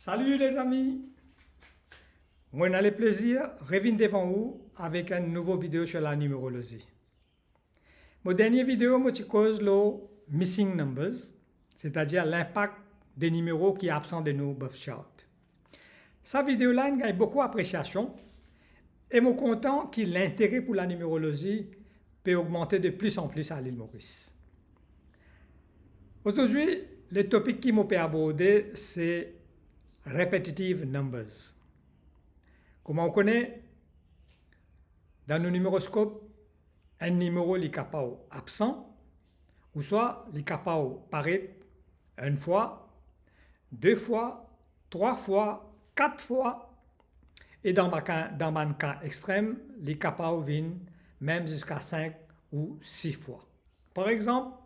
Salut les amis! Moi, j'ai le plaisir de revenir devant vous avec une nouvelle vidéo sur la numérologie. Mon dernière vidéo, je cause le missing numbers, c'est-à-dire l'impact des numéros qui sont absents de nos birth charts. Cette vidéo-là gagne beaucoup d'appréciation et je suis content que l'intérêt pour la numérologie peut augmenter de plus en plus à l'île Maurice. Aujourd'hui, le topic qui m'a aborder, c'est repetitive numbers. Comme on connaît, dans le numéroscope, un numéro est capable absent, ou soit il est capable apparaître une fois, deux fois, trois fois, quatre fois, et dans mon cas extrême, il est capable de venir même jusqu'à 5 ou 6 fois. Par exemple,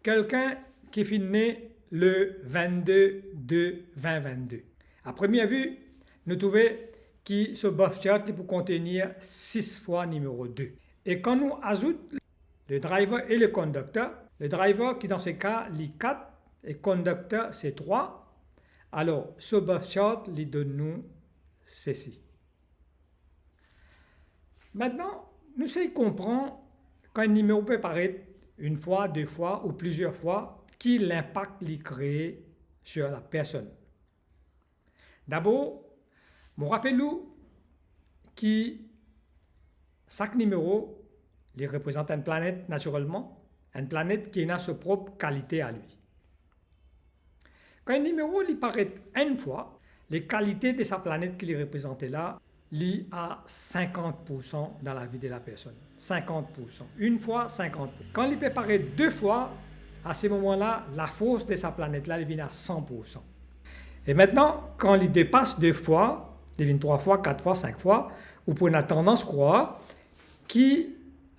quelqu'un qui est né le 22/2/2022. À première vue, nous trouvons que ce birth chart peut contenir 6 fois numéro 2. Et quand nous ajoutons le driver et le conducteur, le driver qui dans ce cas est 4 et le conducteur c'est 3, alors ce birth chart lui donne nous ceci. Maintenant, nous essayons de comprendre quand un numéro peut apparaître une fois, deux fois ou plusieurs fois, qui l'impact qu'il crée sur la personne. D'abord, je me rappelle que chaque numéro il représente une planète naturellement, une planète qui a sa propre qualité à lui. Quand un numéro il apparaît une fois, les qualités de sa planète qu'il est représenté là, liées à 50% dans la vie de la personne. 50%. Une fois, 50%. Quand il peut apparaître deux fois, à ce moment-là, la force de sa planète-là vient à 100%. Et maintenant, quand il dépasse deux fois, il vient trois fois, quatre fois, cinq fois, vous pouvez tendance à croire que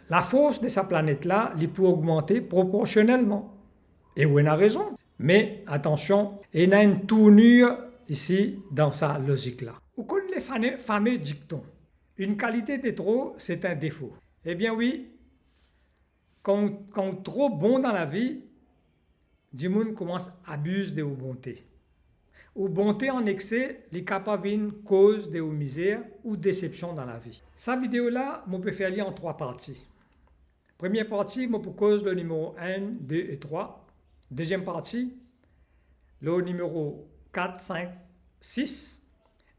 la force de sa planète-là peut augmenter proportionnellement. Et où il a raison. Mais attention, il y a une tournure ici dans sa logique-là. Vous connaissez les fameux dictons. Une qualité de trop, c'est un défaut. Eh bien oui, quand on est trop bon dans la vie, du monde commence à abuser de vos bontés. Ou bonté en excès, les capables d'une cause de misère ou déception dans la vie. Cette vidéo-là, je peux faire lire en trois parties. Première partie, je peux cause le numéro 1, 2 et 3. Deuxième partie, le numéro 4, 5, 6.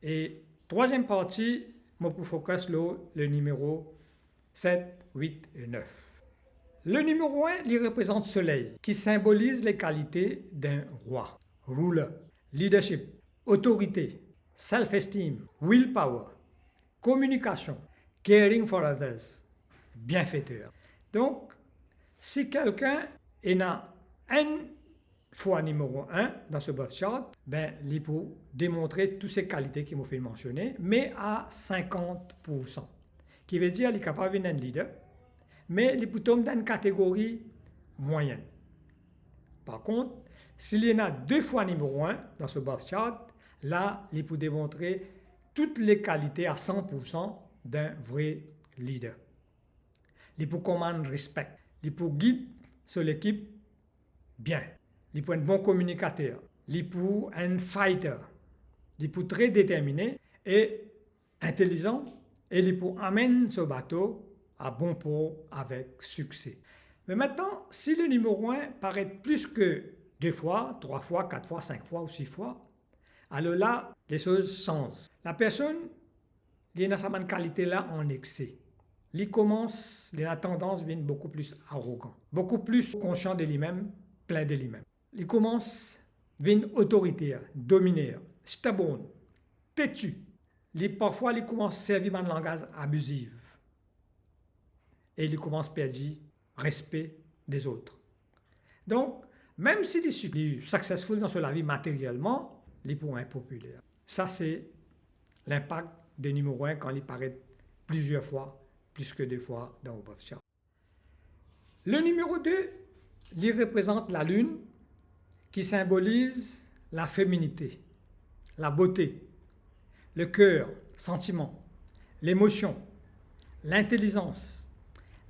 Et troisième partie, je peux focus le numéro 7, 8 et 9. Le numéro 1, il représente le soleil, qui symbolise les qualités d'un roi, ruler, leadership, autorité, self-esteem, willpower, communication, caring for others, bienfaiteur. Donc, si quelqu'un a une fois numéro 1 dans ce birth chart, il peut démontrer toutes ces qualités qu'il m'a fait mentionner, mais à 50%. Qui veut dire qu'il est capable d'être un leader, mais il peut tomber dans une catégorie moyenne. Par contre, s'il y en a deux fois numéro 1 dans ce birth chart, là, il peut démontrer toutes les qualités à 100% d'un vrai leader. Il peut commander respect. Il peut guider sur l'équipe bien. Il peut être un bon communicateur. Il peut être un fighter. Il peut être très déterminé et intelligent. Et il peut amener ce bateau à bon port avec succès. Mais maintenant, si le numéro 1 paraît plus que deux fois, trois fois, quatre fois, cinq fois ou six fois, alors là, les choses changent. La personne, il a cette qualité-là en excès. Il a tendance à devenir beaucoup plus arrogant, beaucoup plus conscient de lui-même, plein de lui-même. Il commence à devenir autoritaire, dominateur, stubborn, têtu. Parfois, il commence à servir un langage abusif. Et il commence à perdre le respect des autres. Donc, même s'il est successful dans sa vie matériellement, il est impopulaire. Ça, c'est l'impact des numéros 1 quand il paraît plusieurs fois, plus que deux fois dans le birth chart. Le numéro 2, il représente la lune qui symbolise la féminité, la beauté, le cœur, sentiment, l'émotion, l'intelligence,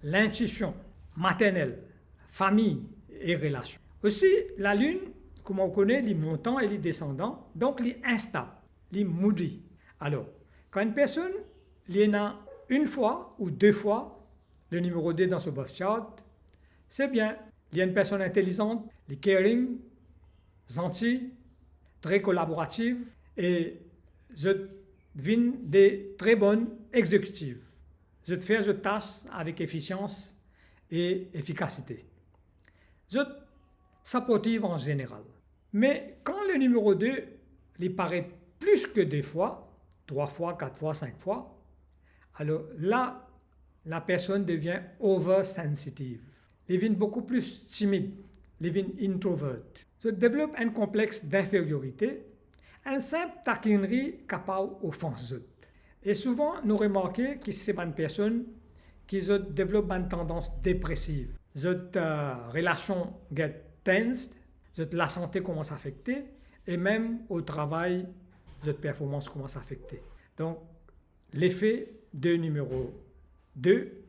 l'intuition maternelle, famille et relations. Aussi, la lune comme on connaît, les montants et les descendants, donc les instables, les moody. Alors, quand une personne il a une fois ou deux fois le numéro 2 dans ce birth chart, c'est bien. Il y a une personne intelligente, les caring, gentille, très collaborative et je devine des très bonnes exécutives. Je fais je tâche avec efficience et efficacité. Je supportive en général. Mais quand le numéro 2 il paraît plus que deux fois, 3 fois, 4 fois, 5 fois, alors là, la personne devient oversensitive. Elle devient beaucoup plus timide, elle devient introvert. Se développe un complexe d'infériorité, un simple taquinerie capable d'offenser. Et souvent, nous remarquons que c'est une personne qui développe une tendance dépressive. Cette relation get tensed, la santé commence à affecter et même au travail, cette performance commence à affecter. Donc, l'effet de numéro 2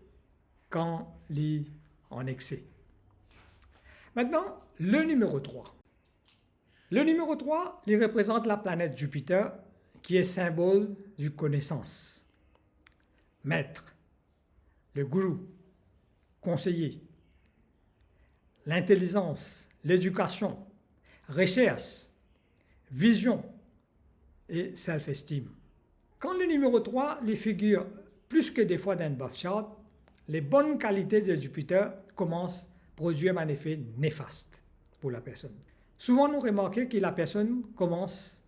quand il est en excès. Maintenant, le numéro 3. Le numéro 3, il représente la planète Jupiter qui est symbole du connaissance. Maître, le gourou, conseiller, l'intelligence, l'éducation, recherche, vision et self-esteem. Quand le numéro 3 les figure plus que des fois dans une birth chart, les bonnes qualités de Jupiter commencent à produire un effet néfaste pour la personne. Souvent, nous remarquons que la personne commence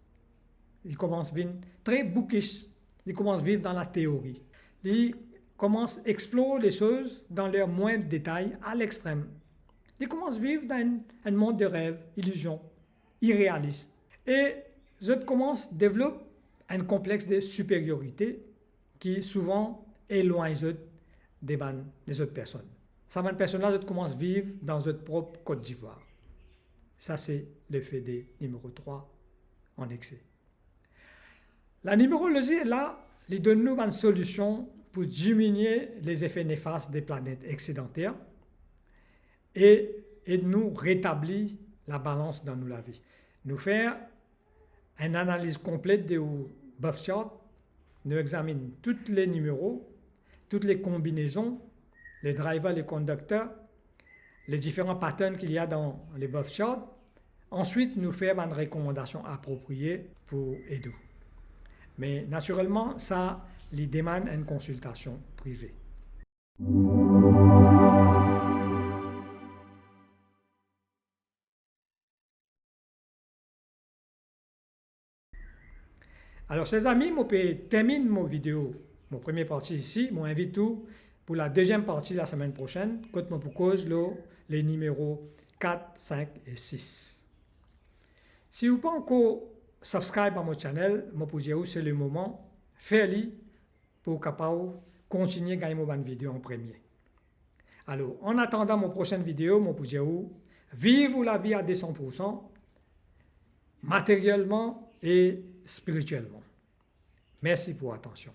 à vivre très bookish, il commence à vivre dans la théorie. Il commence à explorer les choses dans leurs moindres détails à l'extrême. Il commence à vivre dans un monde de rêves, illusions, irréalistes. Et je commence à développer un complexe de supériorité qui souvent éloigne des autres personnes. Ces personnes-là commencent à vivre dans notre propre Côte d'Ivoire. Ça, c'est l'effet des numéros 3 en excès. La numérologie est là, il donne nous une solution pour diminuer les effets néfastes des planètes excédentaires et nous rétablir la balance dans la vie. Nous faire une analyse complète des birth chart, nous examinons tous les numéros, toutes les combinaisons, les drivers, les conducteurs, les différents patterns qu'il y a dans les birth charts. Ensuite, nous faisons une recommandation appropriée pour aider. Mais naturellement, ça lui demande une consultation privée. Alors, chers amis, je termine mon vidéo, mon première partie ici. Je invite tout pour la deuxième partie la semaine prochaine, quand je propose les numéros 4, 5 et 6. Si vous n'avez pas encore subscribe à mon channel, c'est le moment, faites-le pour capable continuer à gagner mon vidéo en premier. Alors, en attendant mon prochaine vidéo, vivre la vie à 200%, matériellement et spirituellement. Merci pour votre attention.